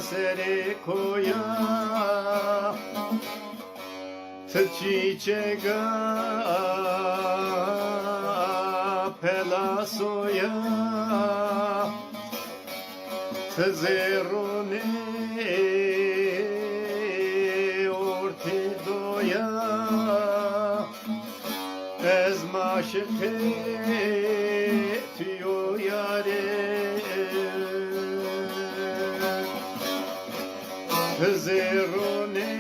seri koya çiçeğe pela soya zerone orti doya ez maşıkı tiyo yare zerone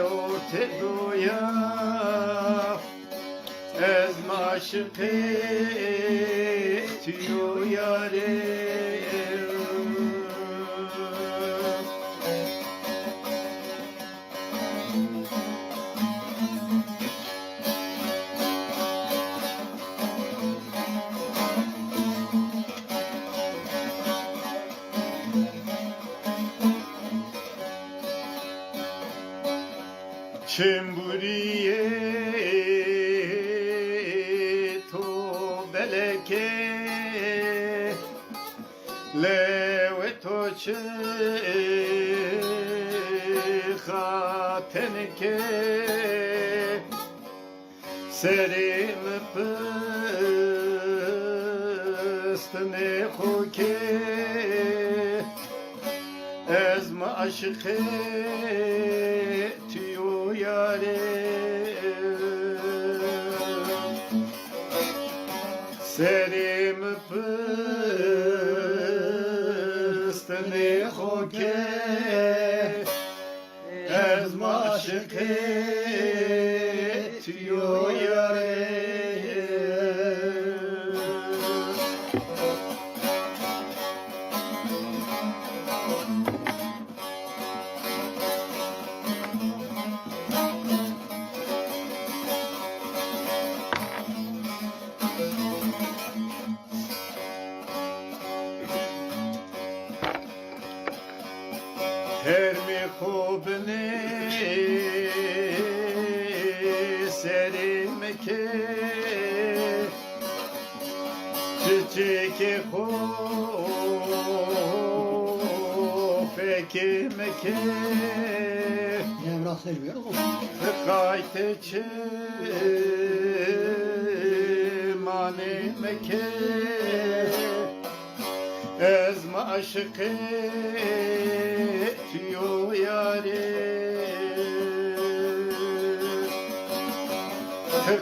orti doya ez maşıkı tiyo yare Çemburiye to beleke lewe to khatenke serim pıstne khoke ez maşıkı tiyo yare serim pıstne khoke ez maşıkı tiyo yare her mi khobne serim ke çiçek kho peki meke Emrah Selvi'ye olsun. kayte çe mane meke ez maşıkı tiyo yare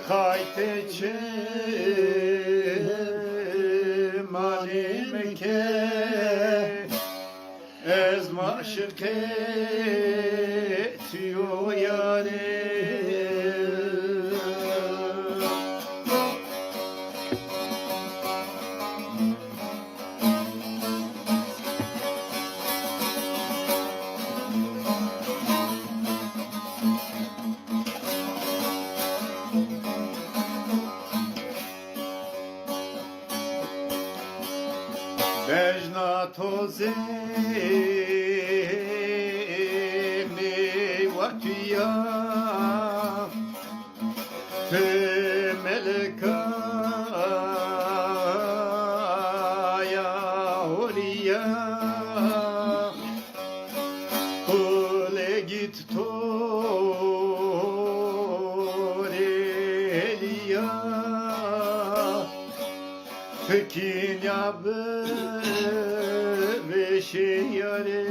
kayte çe mane meke ez maşıkı tiyo yare Bejna toze mi vatiya meleka ya horiya kule git toreliya tekin yabe ve şeyare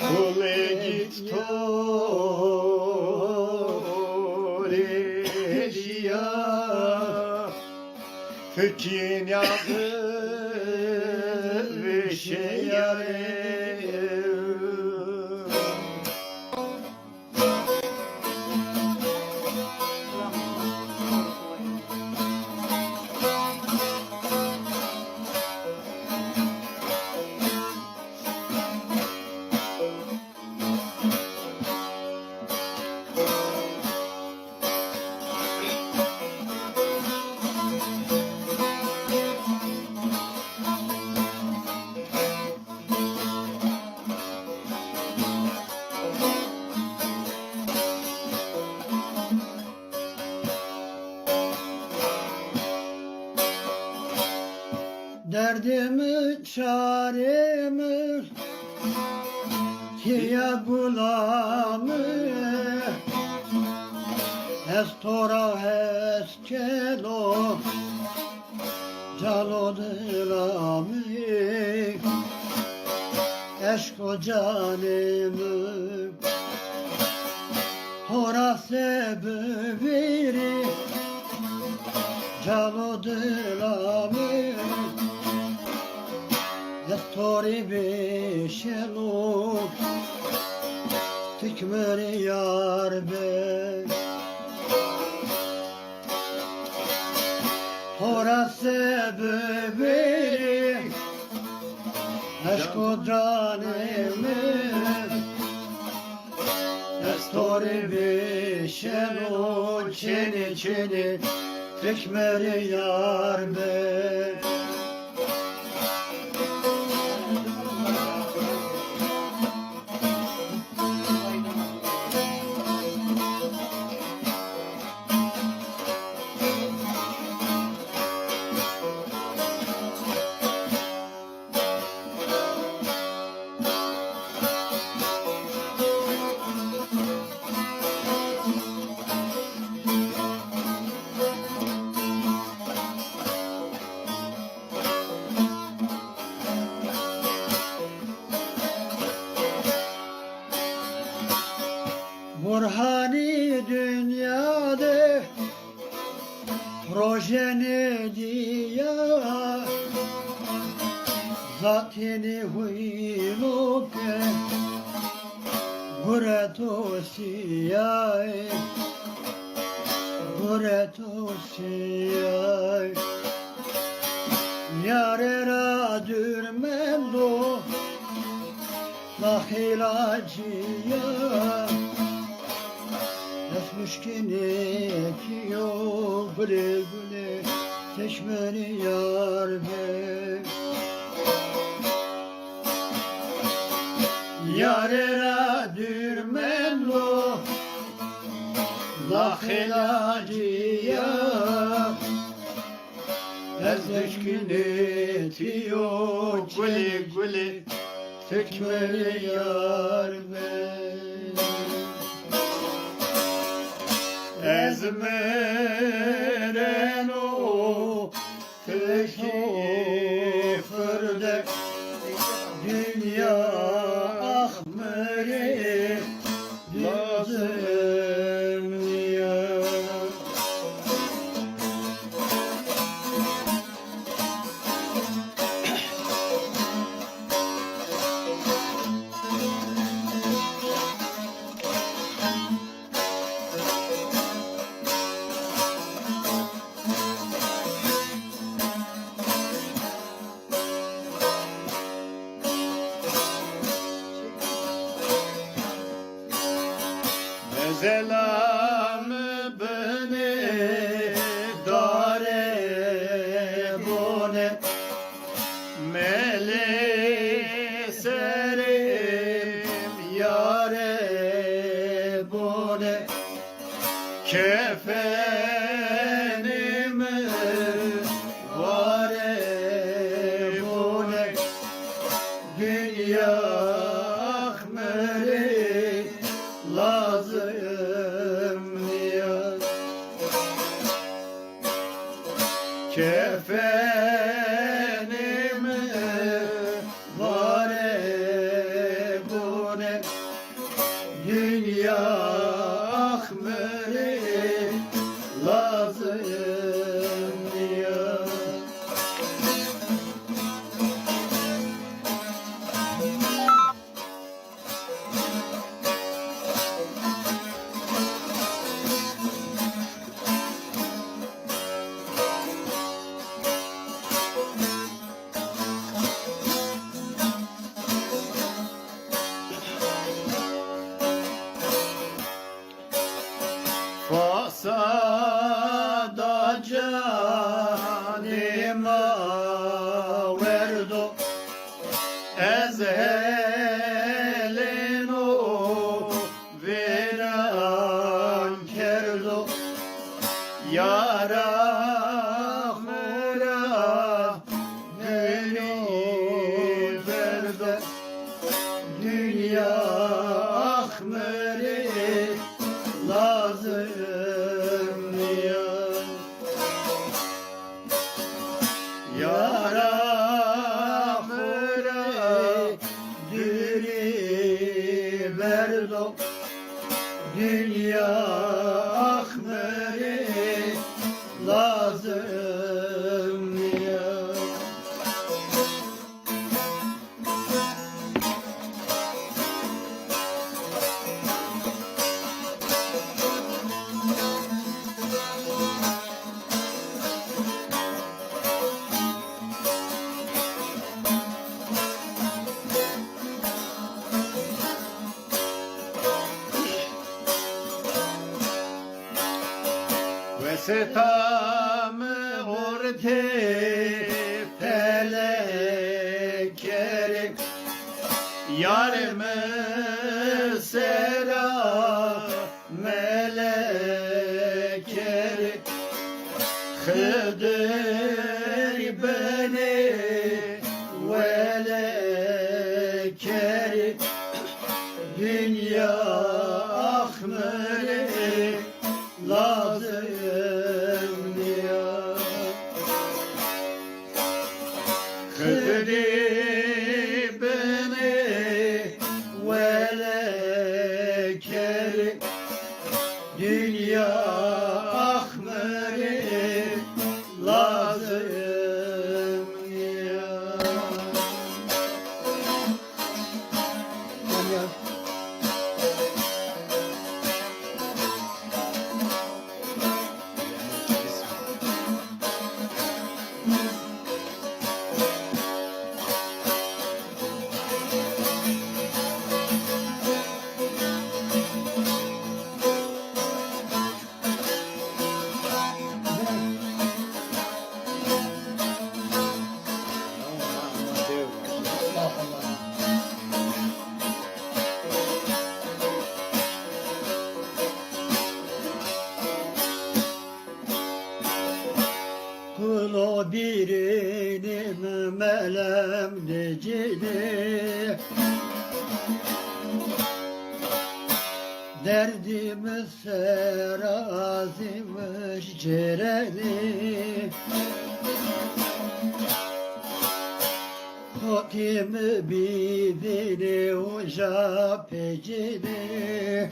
kule git toreliya tekin yabe ve şeyare Derdimi çaremi Tiye bulamı Estora eskelo Calo dilami Eşko canımı Hora sebeviri Calo dilami Estori beşelo Tikmeri yar bey Hora sebeviri Eşko canımı Estori beşelo Çeni çeni Tikmeri yar bey Burhani dünyada projeni diye zatini huyluke Bureto siyay Bureto siyay Yarera dürmendo Lahilacıya Müşkini yok güle güle Seçmeni yar bey Yarera dürmenlo Lahilacıya Ez müşkini yok güle güle Seçmeni yar bey Ezmeren o teşifirde Dünya ahmeri lazım ya Zelamı beni dare bone Mele serim yare bone Kefenimi vare bone Dünya ahmeri lazım ya Kefenimi vare bune Dünya ahmeri lazım ya Fasada canıma verdo Ezhelin o veran kerdo Yara mıra yaramıra diri verdo dünya ahmeri lazım ya. Ve setamı orte Felekeri yarımı sera melekeri Hıdır beni velekeri dünya ahmeri lazım ya. Hıdribini velekeri dünya ahmeri lazım ya. Allah Allah. Kulu birinin melem necili derdimiz serazimiş cereli Hakimi bibini uca pecili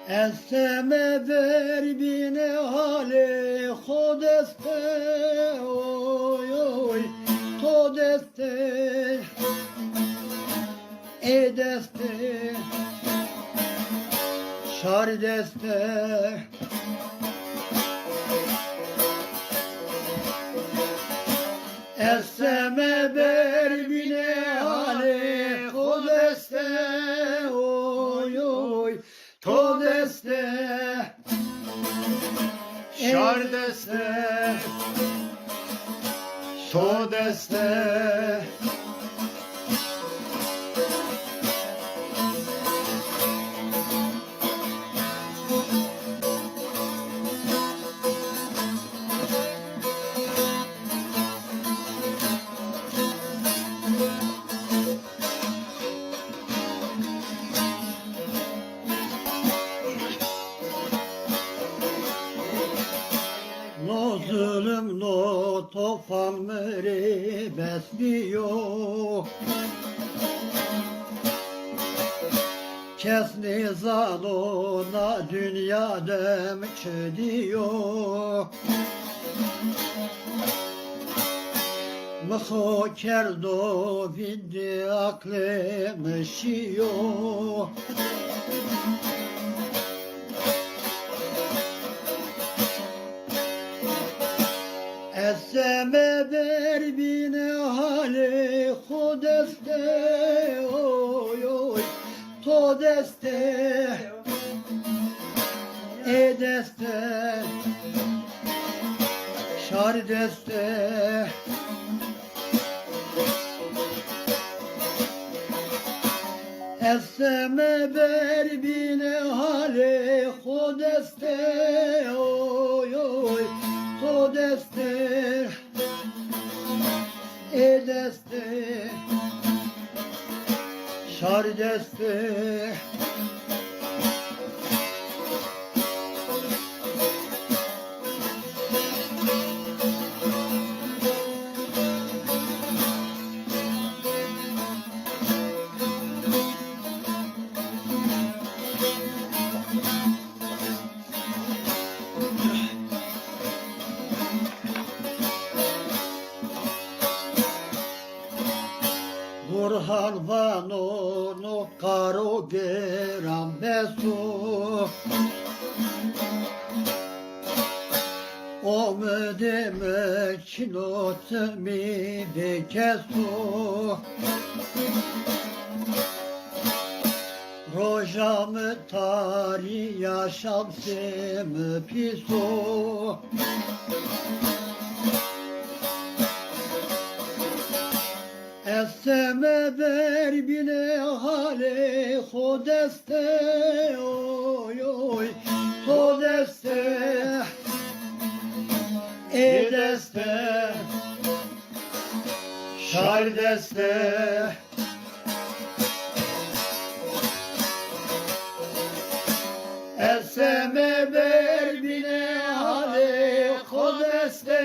Esseme ver bine hale Hodeste oy oy Todeste Edeste Şardeste Esseme ver bine hale Hodeste oy oy Todeste şardeste todeste No zulüm no tofan meri besliyor Kesni zalona dünya dem çediyor Mıho kerdo vindi aklım şiyor Esseme ver bine hale Hodeste oy oy Todeste Edeste Şardeste Esseme ver bine hale Hodeste oy oy Todeste Edeste Şardeste halvano karo geram besu O müdeme çinot mi bekesu Rojamı tari yaşamsım pisu Esseme ver bile hale hodeste oy oy hodeste edeste şardeste Esseme ver bile hale hodeste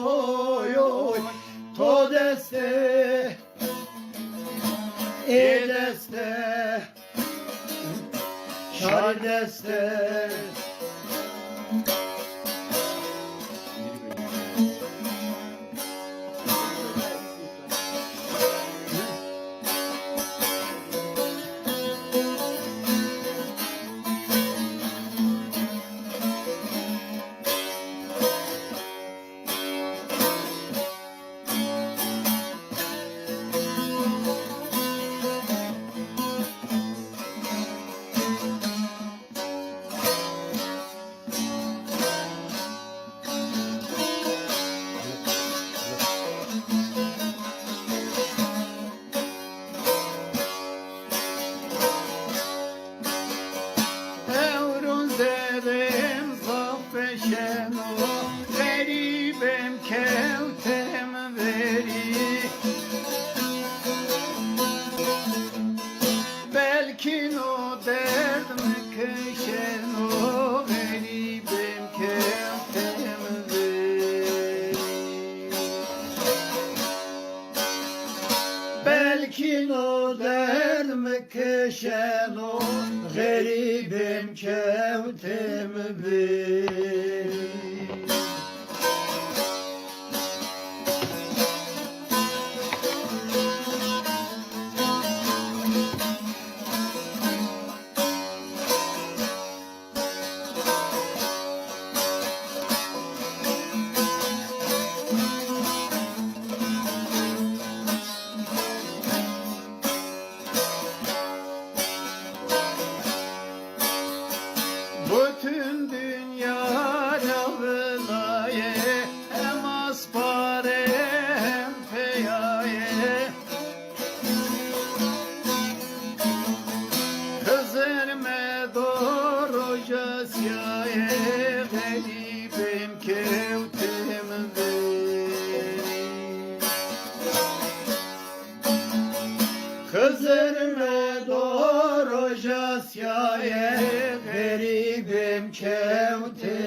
oy oy hodeste edeste şardeste Evrun zedem zaffeşen o Garibim kevtem veri Belki o derdim keşen o Garibim kevtem veri Belki o derdim keşen o garibim kevtim bir Bütün dünya ravılaye hem aspare hem peyaye Kızırme doğru jasyaye Garibim kevtim veri Kızırme doğru jasyaye garibim kevtim